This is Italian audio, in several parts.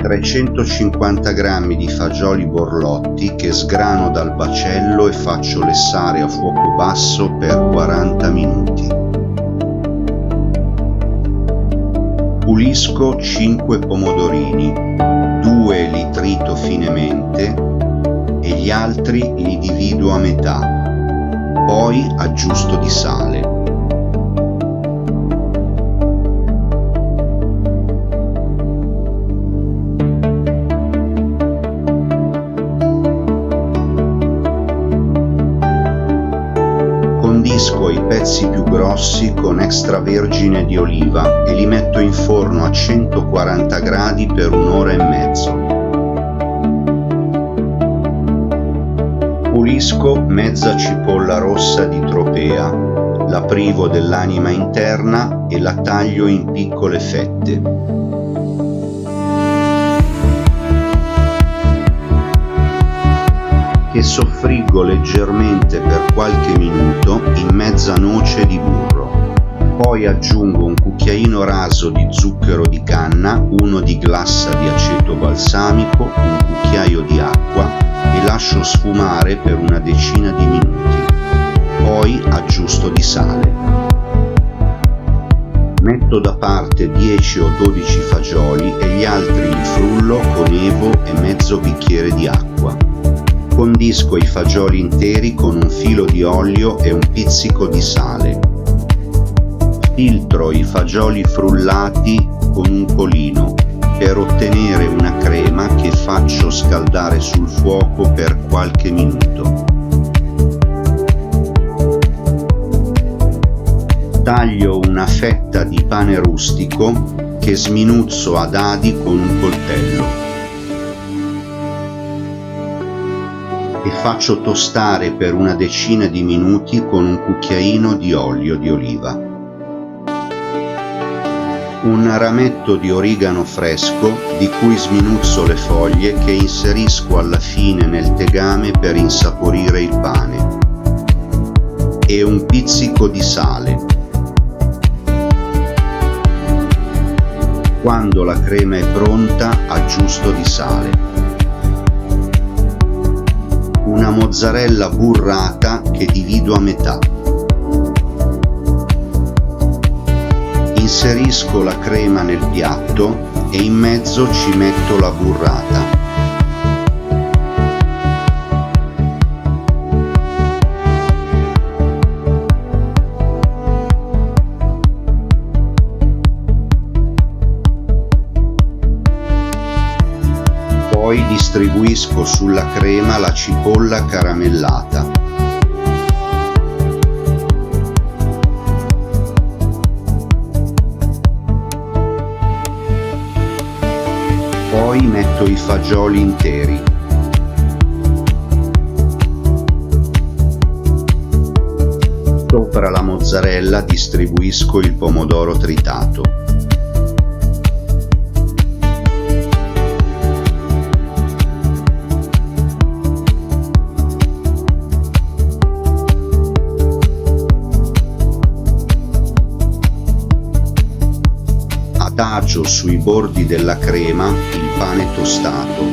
350 g di fagioli borlotti che sgrano dal baccello e faccio lessare a fuoco basso per 40 minuti. Pulisco 5 pomodorini, 2 li trito finemente e gli altri li divido a metà, poi aggiusto di sale. Condisco i pezzi più grossi con extravergine di oliva e li metto in forno a 140 gradi per 1 ora e mezzo. Pulisco mezza cipolla rossa di Tropea, la privo dell'anima interna e la taglio in piccole fette. Che soffriggo leggermente per qualche minuto in mezza noce di burro. Poi aggiungo un cucchiaino raso di zucchero di canna, 1 di glassa di aceto balsamico, un cucchiaio di acqua e lascio sfumare per una decina di minuti. Poi aggiusto di sale. Metto da parte 10 o 12 fagioli e gli altri li frullo con evo e mezzo bicchiere di acqua. Condisco i fagioli interi con un filo di olio e un pizzico di sale. Filtro i fagioli frullati con un colino per ottenere una crema che faccio scaldare sul fuoco per qualche minuto. Taglio una fetta di pane rustico che sminuzzo a dadi con un coltello. E faccio tostare per una decina di minuti con un cucchiaino di olio di oliva. Un rametto di origano fresco di cui sminuzzo le foglie che inserisco alla fine nel tegame per insaporire il pane e un pizzico di sale. Quando la crema è pronta aggiusto di sale. Una mozzarella burrata che divido a metà. Inserisco la crema nel piatto e in mezzo ci metto la burrata. Poi distribuisco sulla crema la cipolla caramellata. Poi metto i fagioli interi. Sopra la mozzarella distribuisco il pomodoro tritato. Tacio sui bordi della crema il pane tostato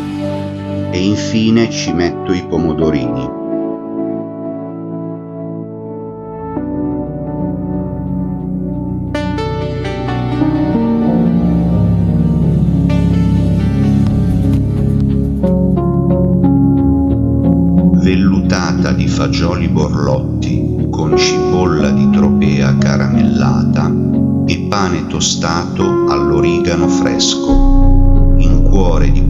e infine ci metto i pomodorini. Vellutata di fagioli borlotti con cipolla di Tropea caramellata e pane tostato all'origano fresco, in cuore di